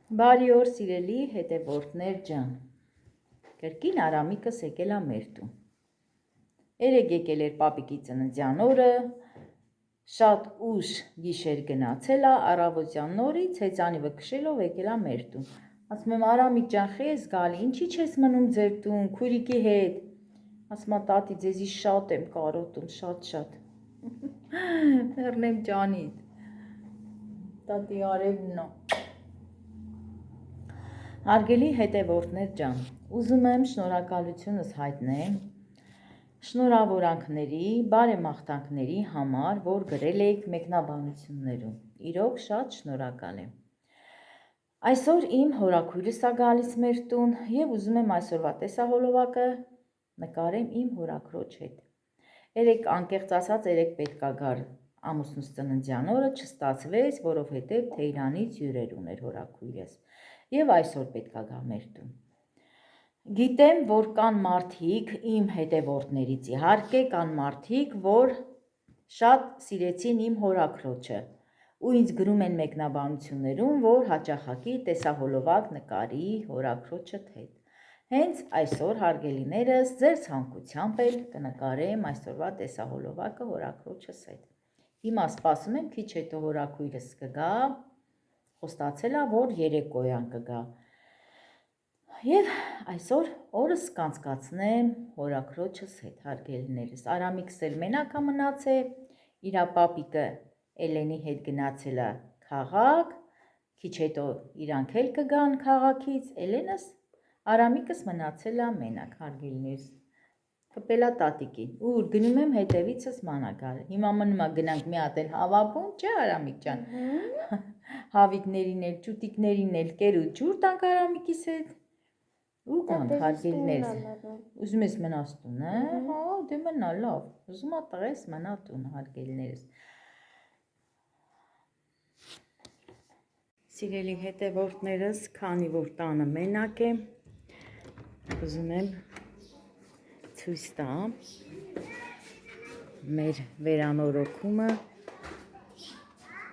Բարի օր սիրելի հետևորդներ ջան, կրկին Արամիկս եկել է մեր տուն, երեկ եկել էր պապիկի ծննդյան օրը, շատ ուշ գիշեր գնացել է, առավոտյան նորից հեծանիվը քշելով եկել է մեր տուն, ասում եմ Արամիկ ջան խի ես գալի, ինչի չես մնում ձեր տուն, քույրիկի հետ, ասում է տատի ձեզի շատ եմ կարոտում, շատ, մեռնեմ ջանից, տատի արևն է. Հարգելի հետևորդներ ջան, ուզում եմ շնորհակալությունս հայտնեմ շնորհավորանքների, բարեմաղթանքների համար, որ գրել եք մեկնաբանություններում, իրոք շատ շնորհակալ եմ։ Այսօր իմ հորաքույրս է գալիս մեր տուն և ուզում եմ այսօրվա տեսահոլովակը նկարեմ իմ հորաքրոջ հետ։ Երեկ անկեղծ ասած երեկ պետք է գար ամուսնուս ծննդյան օրը, չստացվեց, որովհետև Թեհրանից հյուրեր ուներ հորաքույրս և այսօր պետք է գա մեր տուն։ Գիտեմ, որ կան մարդիկ, իմ հետևորդներից իհարկե, կան մարդիկ, որ շատ սիրեցին իմ հորաքրոջը ու ինձ գրում են մեկնաբանություններում, որ հաճախակի տեսահոլովակ նկարի հորաքրոջդ հետ։ Հենց այսօր հարգելիներս ձեր ցանկությամբ էլ կնկարեմ այսօրվա տեսահոլովակը հորաքրոջս հետ։ Հիմա սպասում եմ քիչ հետո հորաքույրս կգա, խոստացել է, որ երեկոյան կգա։ Եվ այսօր օրս կանցկացնեմ հորաքրոջս հետ, հարգելիներս։ Արամիկս էլ մենակ է մնացել, իր պապիկը Էլենի հետ գնացել է քաղաք, քիչ հետո իրանք էլ կգան քաղաքից, Էլենս Արամիկս մնացել է մենակ, հարգելիներս։ Կպել է տատիկին, ուր գնում եմ հետևիցս մանա գալ։ Հիմա մնում է գնանք մի հատ էլ հավաբում, չէ Արամիկ ջան։ Հավիկներին էլ, ճուտիկներին էլ կեր ու ջուր տանք Արամիկիս հետ։ Ու կանք հարգելիներս։ Ուզում ես մնաս տուն, հա, դե մնա լավ։ Ուզում ա տղես մնա տուն, հարգելիներս։ Սիրելի հետևորդներս, քանի որ տանը մենակ եմ, ուզում եմ ցույց տամ մեր վերանորոգումը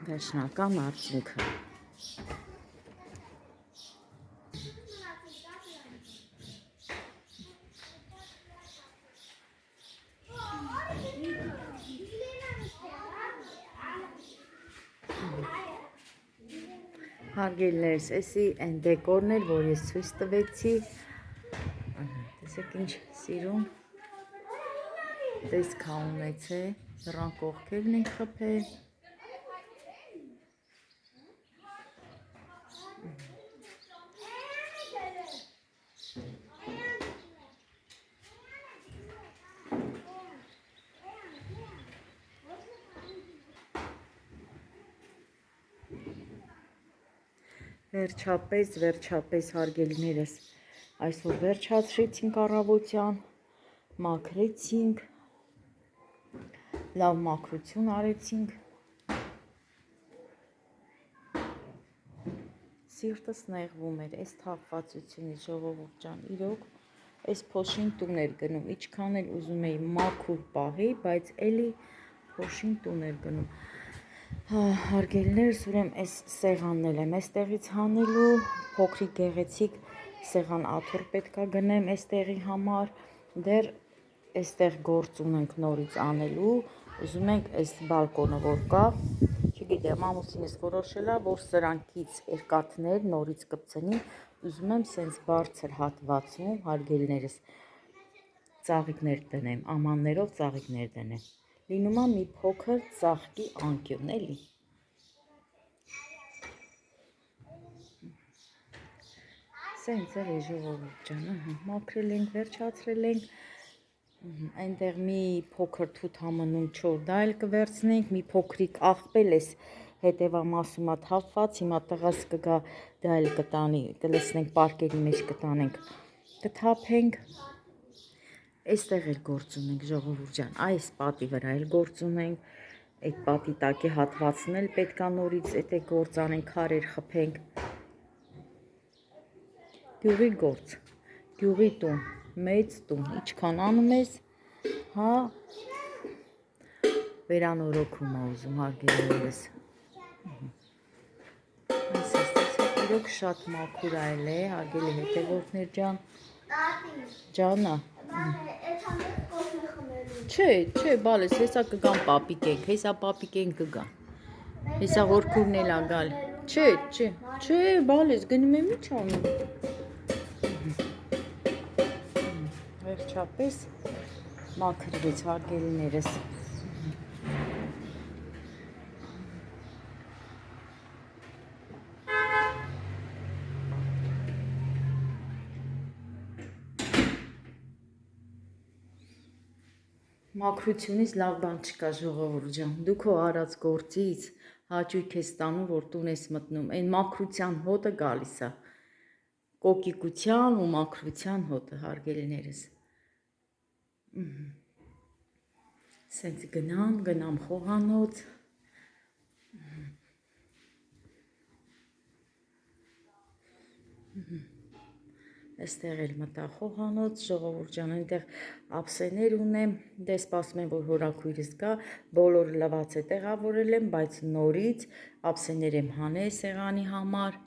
վերջնական արդյունքը։ Հարգելիներս, էսի այն դեկորն էր, որ ես ցույց տվեցի, տեսեք ինչ սիրուն, տեսքա ունեցե, դռան կողքերն ենք խփել, վերջապես հարգելիներս, այսօր վերջացրեցինք առավոտյան, մաքրեցինք, լավ մաքրություն արեցինք, սիրտս նեղվում էր, այս թափվածությունից ժողովուրդ ջան, իրոք, այս փոշին տուն էր գնում, ինչքան էլ ուզում էի մաքուր պահի, բայց էլի փոշին տուն էր գնում։ Հարգելիներս, ուրեմն այս սեղանն էլ եմ այստեղից հանելու, փոքրիկ գեղեցիկ սեղան աթոռ պետք է գնեմ այստեղի համար, դեռ այստեղ գործ ունենք նորից անելու, ուզում ենք այս բալկոնը որ կա, չգիտեմ, ամուսինս որոշել է, որ սրանքից երկաթներ նորից կպցնի, ուզում եմ սենց բարձր հատվածում, հարգելիներս, ծաղիկներ դնեմ, ամաններով ծաղիկներ դնեմ, լինում է մի փոքր ծաղկի անկյուն, էլի։ Սենց էլի ժողովուրդ ջան, մաքրել ենք, վերջացրել ենք, այնտեղ մի փոքր թութ համնում չոր, դա էլ կվերցնենք, մի փոքրիկ աղբել էս հետևամասում է թափված, հիմա տղաս կգա, դա էլ կտանի, կլցնենք պարկերի մեջ կտանենք, կթափենք, այստեղ էլ գործ ունենք ժողովուրդ ջան, այս պատի վրա էլ գործ ունենք, այդ պատի տակի հատվածն էլ պետք է նորից էդ գործ անենք, քարեր խփենք, գյուղի գործ, գյուղի տուն, մեծ տուն, ինչքան անում ես, հա, վերանորոգում է ուզում հարգելիներս, այս ես տեսեք իրոք իրոք շատ մաքուր այլ է, հարգելի հետևորդներ ջան։ Ջանա։ Չէ, բալես, հեսա կգան պապիկենք, հեսա պապիկենք կգան։ Հեսա որդքուրն էլ ա գալ։ Չէ, բալես, գնում եմ ինչ անում։ Վերջապես մաքրվեց հարգելիներս։ Մաքրությունից լավ բան չկա ժողովուրդ ջան, դու քո արած գործից հաճույք ես ստանում, որ տուն ես մտնում, այն մաքրության հոտը գալիս է, կոկիկության ու մաքրության հոտը հարգելիներս, սենց գնամ խոհանոց, Այստեղ էլ մտա խոհանոց, ժողովուրդ ջան, այնտեղ ափսեներ ունեմ, դե սպասում եմ, որ հորաքույրս գա, բոլորը լված է տեղավորել եմ, բայց նորից ափսեներ եմ հանել սեղանի համար։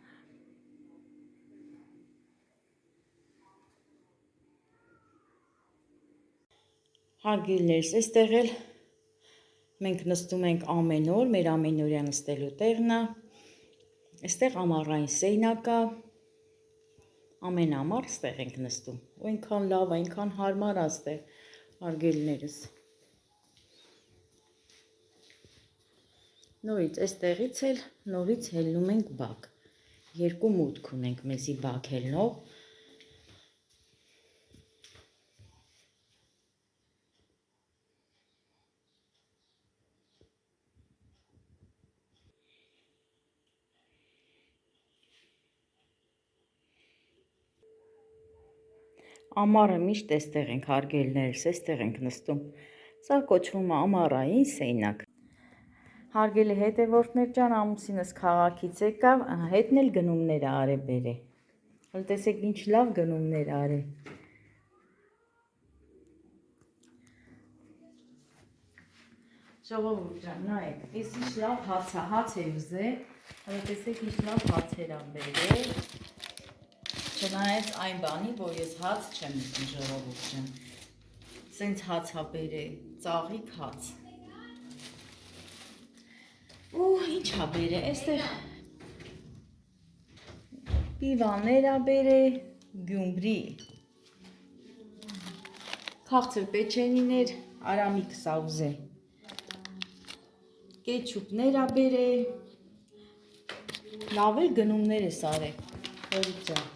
Հարգելիներս, այստեղ էլ մենք նստում ենք ամեն օր, մեր ամենօրյա նստելու տեղն է, այստեղ ամառային սենյակ է, ամեն ամառ ստեղ ենք նստում, ու այնքան լավ, այնքան հարմար աստեղ, հարգելիներս։ Նորից այստեղից էլ նորից հելնում ենք բակ, երկու մուտք ունենք մեզի բակ հելնող, ամառը միշտ այստեղ ենք հարգելիներս, այստեղ ենք նստում, սա կոչվում է ամառային սենյակ։ Հարգելի հետևորդներ ջան, ամուսինս քաղաքից եկավ, հետն էլ գնումներ արե բերե, հəl տեսեք ինչ լավ գնումներ արե։ Ժողովուրդ ջան, նայեք, այս ինչ լավ հաց է ուզե, հəl տեսեք ինչ լավ հացեր ա բերել։ Չնայած այն բանի, որ ես հաց չեմ ուզում ժողովուրդ ջան, սենց հաց ա բերել, ծաղիկ հաց։ Ու ինչ ա բերել, այստեղ պիվաներ ա բերել, Գյումրի, քաղցր պեչենիներ, Արամիկս ա ուզե, կեչուպներ ա բերել, լավ էլ գնումներ ես արել, հորիք ջան։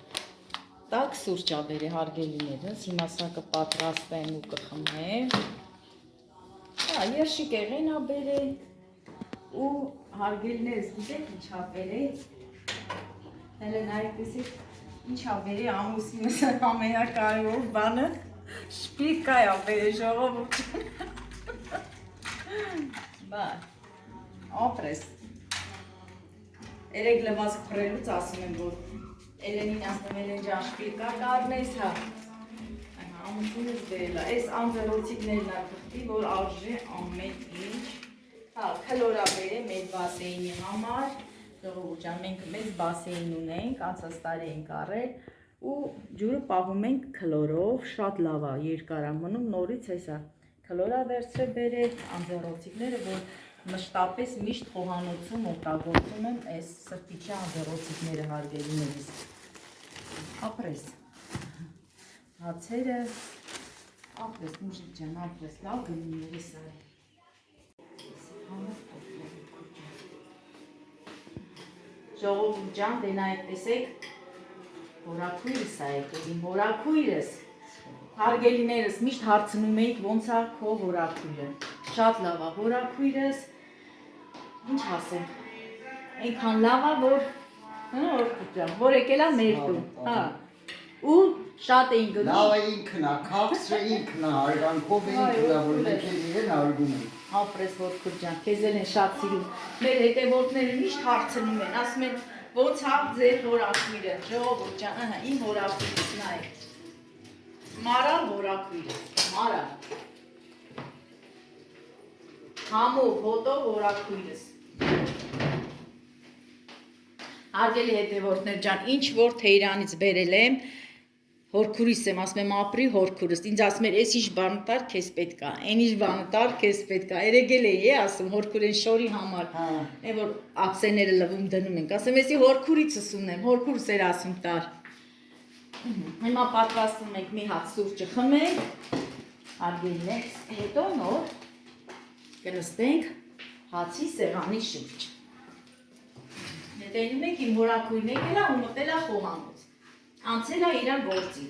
Տակ սուրճ ա բերել հարգելիներս, հիմա սա կպատրաստեմ ու կխմեմ, երշիկ եղեն ա բերել, ու հարգելիներս գիտեք ինչ ա բերել, հələ նայեք տեսեք ինչ ա բերել ամուսինս ամենակարևոր բանը, շպիկա ա բերել ժողովուրդ ջան, ապրես, երեկ լվացք փռելուց ասում եմ, որ Էլենին ասում են ջան շպիկա կարնես, հա, ամուսինս բերել է, այս անձեռոցիկներն ա թղթի, որ արժե ամեն ինչ, հա, քլոր ա բերել մեր բասեինի համար, ժողովուրդ ջան, մենք մեծ բասեին ունենք, անցած տարի ենք առել, ու ջուրը պահում ենք քլորով, շատ լավ ա, երկար ա մնում, նորից հեսա, քլոր ա վերցրել բերել, անձեռոցիկները, որ մշտապես միշտ խոհանոցում օգտագործում եմ այս սրտիչի անձեռոցիկները հարգելիներս, ապրես, հացերը, ապրես, մուժիկ ջան, ապրես, լավ գնումներ ես արել, ժողովուրդ ջան, դե նայեք տեսեք, հորաքույրս ա եկել, իմ հորաքույրս, հարգելիներս միշտ հարցնում էիք ոնց ա քո հորաքույրը, շատ լավ ա հորաքույրս, ինչ ասեմ, այնքան լավ ա, որ եկել ա մեր տուն, հա, ու շատ էին գնում։ Լավ է ինքն ա, քաղցրը ինքն ա, արգանքով է ինքն ա, որ մենք էլ իրեն արգում են։ Ապրես որդքուր ջան, քեզ էլ են շատ սիրում, մեր հետևորդները միշտ հարցնում են, ասում են ոնց ա ձեր հորաքույրը, ժողովուրդ ջան, իմ հորաքույրս նայեք, մարալ հորաքույրս, մարալ, համով, հոտով հորաքույրս, Արգելի հետևորդներ ջան, ինչ որ Թեհրանից բերել եմ, հորքուրիս եմ, ասում եմ ապրի հորքուրս, ինձ ասում էր, «Էս ինչ բանը տար, քեզ պետք է, այն ինչ բանը տար, քեզ պետք է»։ Երեգել էի, ասում հորքուրեն շորի համար։ Այն որ ափսեները լվում դնում ենք, ասում էսի հորքուրիցս ունեմ, հորքուրս էր ասում տար։ Հիմա պատրաստում ենք մի հատ սուրճը խմենք, արգելներ, հետո նոր կրստենք հացի սեղանի շուրջ։ Հետենում եք իմ հորակույն եկել է ու մտել է խոհանոց, անցել է իրա գործի։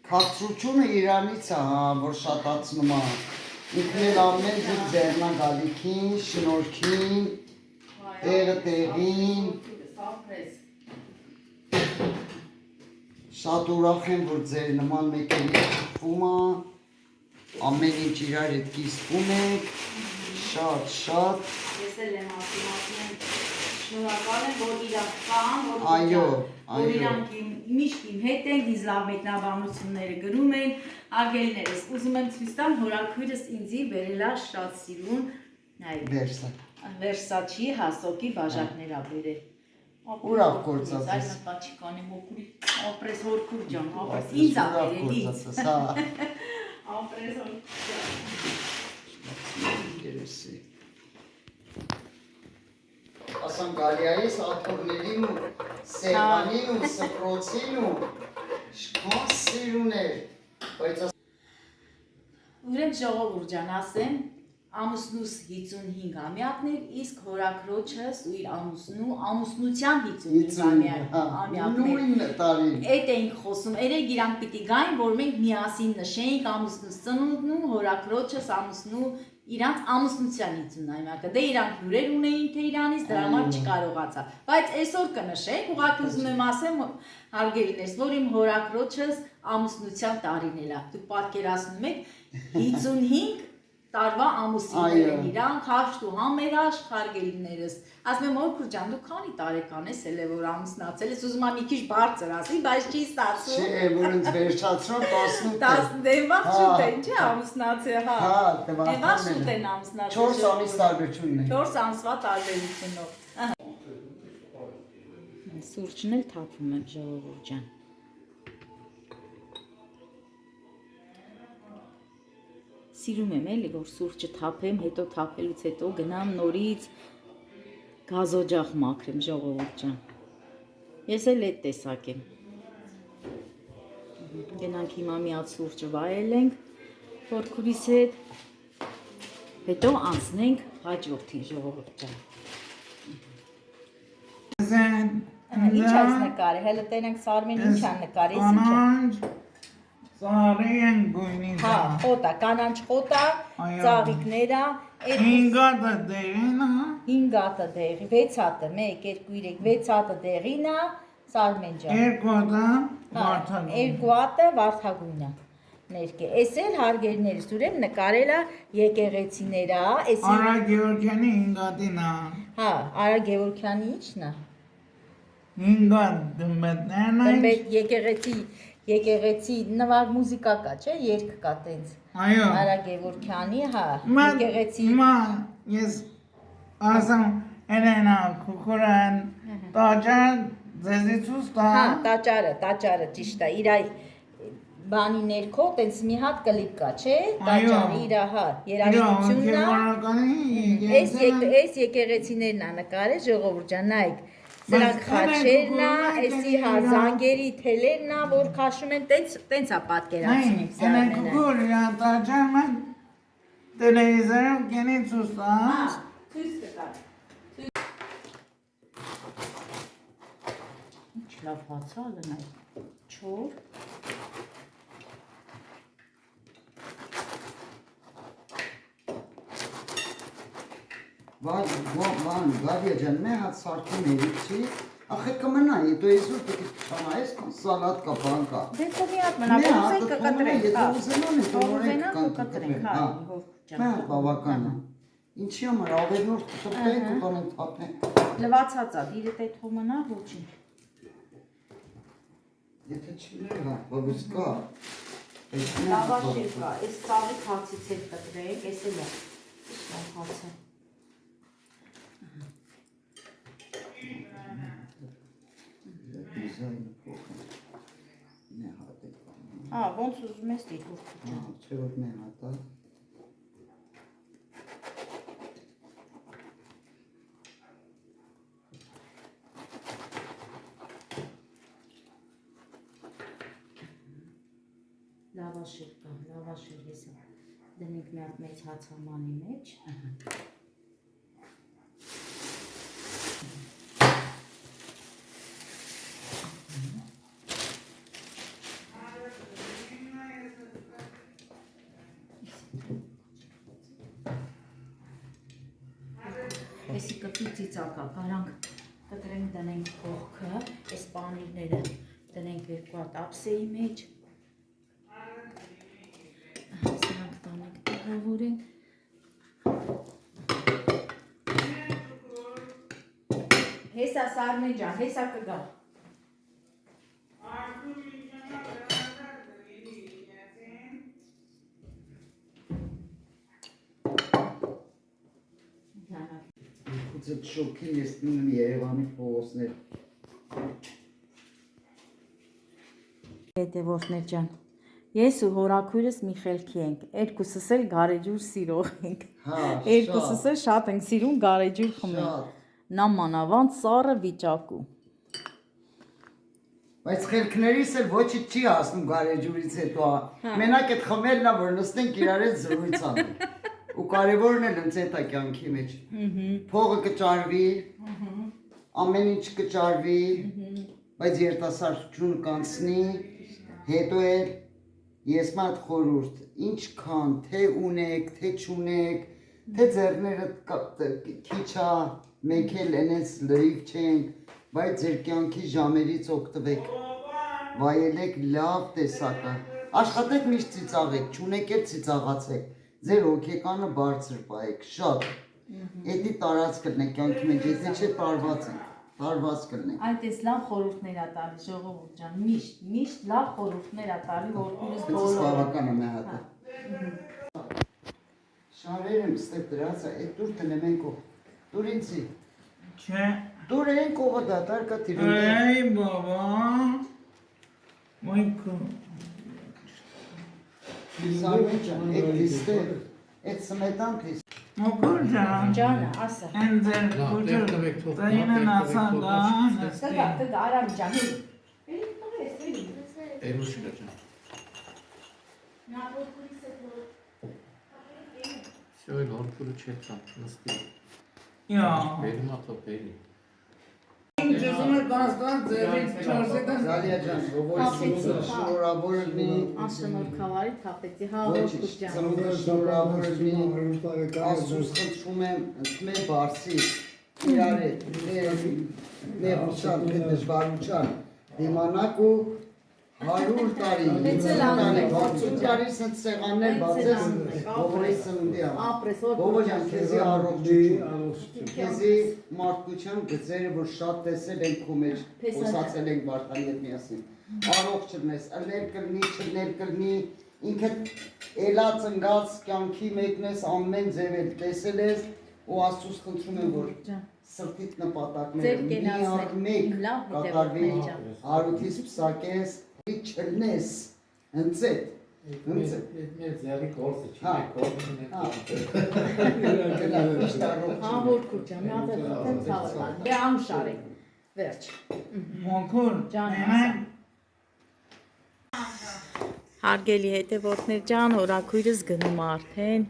Քաղցրությունը Իրանից է, որ շատացնում է, ինքն էլ ամեն ձեր ձեռնա գալիքին, շնորհքին, տեղը տեղին։ Շատ ուրախ եմ, որ ձեր նման մեկերի շփվում է, ամեն ինչ իրար հետ կիսվում եք, շատ։ Ես էլ եմ ասում եմ, շնորհակալ եմ, որ իրանք կան, որ իրանք միշտ իմ հետ են, ինձ լավ մեկնաբանությունները գրում են, արգելներս, ուզում եմ ցույց տալ, հորաքույրս ինձի բերել է շատ սիրուն, Վերսաչի հասոկի բաժակներ ա բերել։ Ուրախ գործած ես։ Այս նպաչի կանեմ հոկուրի, ապրես հորքուր ջան, ապրես ինձ ա բերել, ինձ։ Ապրես հորքուր ջան։ Ասամ գալիայիս աթորներին ու սեղանին ու սպրոցին ու շքան սիրուն էր, բայց Ուրեմն ժողովուրդ ջան, ասեմ, ամուսնուս 55 ամյակներ, իսկ հորաքրոջս ու իր ամուսնության 55 ամյակներ։ Նույն տարին։ Էդ էինք խոսում, երեք իրանք պիտի գային, որ մենք միասին նշեինք ամուսնուս ծնունդն ու հորաքրոջս ամուսնու իրանք ամուսնության 50 ամյակը, դե իրանք հյուրեր ունեին Թեհրանից, դրա համար չկարողացա, բայց այսօր կնշենք, ուղղակի ուզում եմ ասեմ, հարգելիներս, որ իմ հորաքրոջս ամուսնության տարին էլ է, դուք պատկերացնում եք 55 տարվա ամուսիններ են իրանք, հաշտ ու համերաշխ, հարգելիներս, ասում եմ հորքուր ջան, դու քանի տարեկան ես էլ է որ ամուսնացել ես, ուզում եմ մի քիչ բարձր ասի, բայց չի ստացվում։ Չէ, որ ինձ վերջացրում 18 դե վաղ շուտ են, չէ, ամուսնացել, հա։ դե վաղ շուտ են ամուսնացել։ 4 ամիս տարբերությունն է։ 4 ամսվա տարբերությունով։ Սուրճն էլ թափում եմ ժողովուրդ ջան։ Սիրում եմ էլի, որ սուրճը թափեմ, հետո թափելուց հետո գնամ նորից գազօջախ մաքրեմ ժողովուրդ ջան։ Ես էլ այդ տեսակ եմ։ Գնանք հիմա մի հատ սուրճը վայելենք հորքուրիս հետ, հետո անցնենք հաջորդին ժողովուրդ ջան։ Ինչ ես նկարել, հələ տենենք Սարմեն ինչ ան նկարել, ինչ է։ Սարի են գույնի Հա, խոտա, կանանչ խոտա, ծաղիկներա, 5 հատը դեղին է, 5 հատը դեղի, 6 հատը, 1, 2, 3, 6 հատը դեղին է, Սարմեն ջան։ 2 հատը վարդագույն։ 2 հատը վարդագույն է։ Ներկե, էս էլ հարգերներս ուրեմն նկարել է եկեղեցիներա, էսի Արա Գևորգյանի 5 հատին է։ Հա, Արա Գևորգյանի ի՞նչն է։ 5 հատ դմբետներն են։ Եկեղեցի նվագ մուզիկա կա, չէ, երգ կա տենց։ Այո։ Արա Գևորգյանի, հա, եկեղեցի։ Հիմա ես ասեմ Էլենա Քուքուրան տաճար ձեզի ցույց տա։ Հա, տաճարը ճիշտ է, իր բանի ներքո տենց մի հատ կլիպ կա, չէ, տաճարը իր, հա, երաժշտությունն է։ Այս եկեղեցիներն է նկարել ժողովուրդ ջան, նայեք։ Սրանք խաչերն է, էսի հա զանգերի թելերն է, որ քաշում են, տենց է պատկերացնում Էլեն Քուքուրը տաճարը տելևիզորում կենի ցույց տա։ Հա, ցույց կտա։ Ինչ լավ հացալ է նայ, չոր։ Գալիա ջան, մի հատ սարքին էիցի, ախե կմնայի, դու այսօր պիտի չանայես կան սալատ կա, բան կա։ Դե թող մի հատ մնա, ուզենք կկտրենք, հա։ Ուզենան ու կտրենք, հա, Մի հատ բավական է։ Ինչի համար ավելորդ կտպենք ու կանենք թափենք։ Լվացած է, դիրը տե թող մնա, ոչինչ։ Եթե չլեղա, բավուս կա։ Լավաշ էլ կա, այս ծաղիկ հացից էլ կտրենք, այս էլ է, լավ հացը։ դիզայնը փոխել։ Նեղատել բանը։ Հա, ոնց ուզում ես դի Թուրքու ջան։ Չէ որ նեղատալ։ Լավաշեր կա, լավաշեր հեսա։ Դնենք մի հատ մեծ հացամանի մեջ։ Էսի կպի ծիծակա, կարանք կտրենք դնենք կողքը, այս պանիրները դնենք երկու հատ ափսեի մեջ։ Սրանք տանենք տեղավորենք։ Հեսա Սարմե ջան, հեսա կգա։ Գուցե շոկի ես մնում Երևանի փողոցներ։ Հետևորդներ ջան, ես ու հորաքույրս մի խելքի ենք, երկուսս էլ գարեջուր սիրող ենք։ Երկուսս էլ շատ ենք սիրում գարեջուր խմել։ Նամանավանդ սառը վիճակու։ Բայց խելքներիս էլ ոչինչ չի ասնում գարեջուրից հետո։ Մենակ այդ խմելն է, որ նստենք իրար հետ զրույց անենք։ Ու կարևորն էլ ընդ է կյանքի մեջ։ Փողը կճարվի, ամեն ինչ կճարվի, բայց երիտասարդությունը կանցնի, հետո էլ ես մատ խորհուրդ, ինչքան թե ունեք, թե չունեք, թե ձեռները քիչ է, մենք էլ այնպես լրիվ չենք, բայց ձեր կյանքի ժամերից օգտվեք, վայելեք լավ տեսակը, աշխատեք միշտ ծիծաղեք, չունեք էլ ծիծաղացեք, ձեր հոգեկանը բարձր պահեք, շատ, էդի տարած կլնեք կյանքի մեջ, եթե չէ տարված ենք, տարված կլնեք։ Այդ էս լավ խորհուրդներ ա տալի ժողովուրդ ջան, միշտ լավ խորհուրդներ ա տալի, որ քույրս Բայց բոլորը։ բավական է մի հատ։ Շարերը եմ ստեղ դրած, այդ դուր տնեմ են կող, դուր ինձի, Չէ։ դուր են կողը դատար կա տիրում։ Այ բաբա։ Մայքո։ Սարվեջան, այդ դիստե, այդ սմետան դիս։ Մոքոր ջան։ Ջանը, ասա։ Են ձեր կուջը տայինն ասան դա։ Կգա, Արամ ջան, էլի տղես, էլի։ Էրուշկա ջան։ Նա որքուրիս է որ։ Всё, լորքուրը չեցան, նստի։ Յա։ Բերումա թոփելի։ Ինչ ուզում եք ասած ձերից 4 Զալիա ջան, ողորմություն շնորհավոր լինի։ Անշնորհքավարի թափեցի, հա Ոչինչ, որքուր ջան։ ծնունդը շնորհավոր լինի։ Աստծուց խնդրում եմ, ընդմե բարսի, իրար հետ, նեղության, դժվարության, դիմանակ ու 100 տարի, 50 տարի, 60 տարի սենց սեղաններ բացես, ողորի սննդի համար։ Ապրես, Ողոր ջան, քեզի առողջություն, քեզի մարդկության գծերը, որ շատ տեսել ենք քո մեջ, խոսացել ենք Վարդանի հետ միասին։ Առողջ լինես, ըլներ կլնի, չլներ կլնի, ինքդ էլած ընկած կյանքի մեկն ես, ամեն ձև էլ տեսել ես, ու Աստծուց խնդրում եմ, որ սրտիդ նպատակները մի առ մեկ կատարվի, հարութից պսակես, չլնես, հնցետ, հնցետ։ Մեր ձեռի գործը չի, Հա։ գործը Հա որքուր ջան, մի հատ էլ ցավը։ Դե անշարի։ Վերջ։ Մոքոր Ջան, ջան։ Հարգելի հետևորդներ ջան, օրաքույրս գնում է արդեն։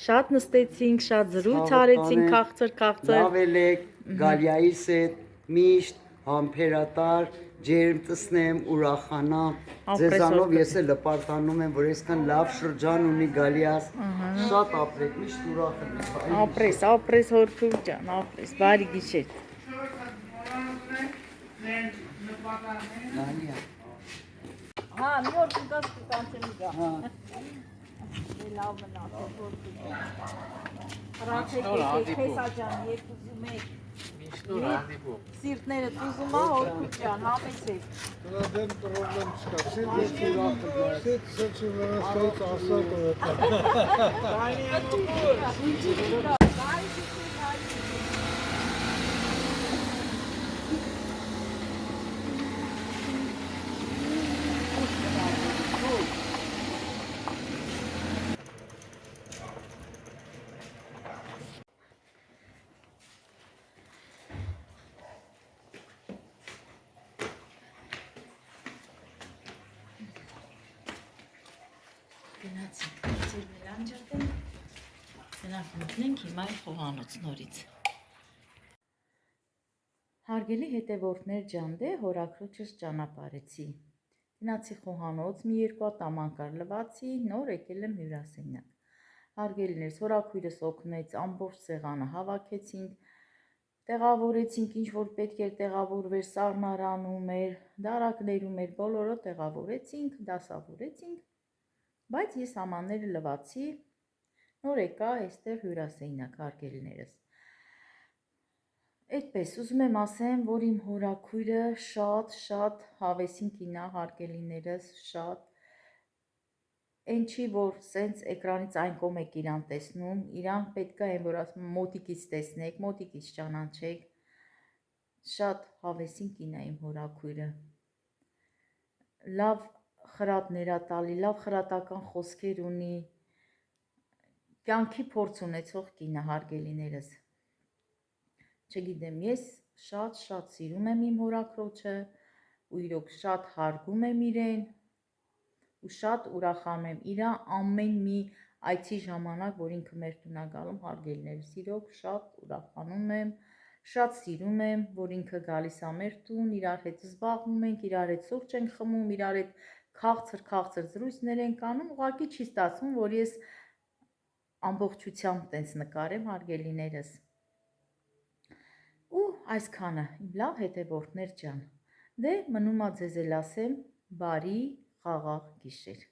Շատ նստեցինք, շատ զրույց արեցինք, քաղցր։ Լավ ելեք, գալյայիս հետ, միշտ, համբերատար, ջերմ տսնեմ, ուրախանամ, ձեզանով ես էլ լպարտանում եմ, որ այսքան լավ շրջան ունի գալյաս, շատ ապրեք, միշտ ուրախ եմ։ Ապրես հորքուր ջան, ապրես, բարի գիշեր։ Գալյա։ Հա, մի օր կգաս կանցելի գա։ Լավ մնաց, հորքուր ջան։ Հրացեք քեսա ջան, երբ ուզում եք։ Միշտ ռանդիվու։ Սիրտները ուզում է հորքուր ջան, համեցեք։ Դրան պրոբլեմ չկա։ Սեթ ես ուրախ եմ։ Սեթ վրաստից ասած է։ Այ մոքոր։ Գնացինք ծիրվել անջատել, գնանք մտնենք հիմա այլ խոհանոց նորից։ Հարգելի հետևորդներ ջան, դե հորաքրոջս ճանապարհեցի։ Գնացի խոհանոց, մի երկու հատ ամանկար լվացի, նոր եկել եմ հյուրասենյակ։ Հարգելիներս, հորաքույրս օգնեց, ամբողջ սեղանը հավաքեցինք, տեղավորեցինք, ինչ որ պետք էր տեղավորվեր, սառնարանում էր, դարակներում էր, բոլորը տեղավորեցինք, դասավորեցինք, բայց ես ամանները լվացի, նոր եկա այստեղ հյուրասենյակ, հարգելիներս։ Այդպես ուզում եմ ասեմ, որ իմ հորաքույրը շատ հավեսին կին է, հարգելիներս, շատ Այն չի, որ սենց էկրանից այն կողմ եք իրան տեսնում, իրան պետք է այն, որ ասում մոտիկից տեսնեք, մոտիկից ճանաչեք, շատ հավեսին կին է իմ հորաքույրը, լավ խրատներ ա տալի, լավ խրատական խոսքեր ունի, կյանքի փորձ ունեցող կին է, հարգելիներս, չգիտեմ, ես շատ սիրում եմ իմ հորաքրոջը ու իրոք շատ հարգում եմ իրեն ու շատ ուրախանում եմ իրա ամեն մի այցի ժամանակ, որ ինքը մեր տուն է գալում, հարգելիներս, իրոք շատ ուրախանում եմ, շատ սիրում եմ, որ ինքը գալիս է մեր տուն, իրար հետ զբաղվում ենք, իրար հետ սուրճ ենք խմում, իրար հետ քաղցր զրույցներ ենք անում, ուղղակի չի ստացվում, որ ես ամբողջությամբ տենց նկարեմ, հարգելիներս։ Ու այսքանը, իմ լավ հետևորդներ ջան, դե մնում ա ձեզ էլ ասեմ բարի խաղաղ գիշեր։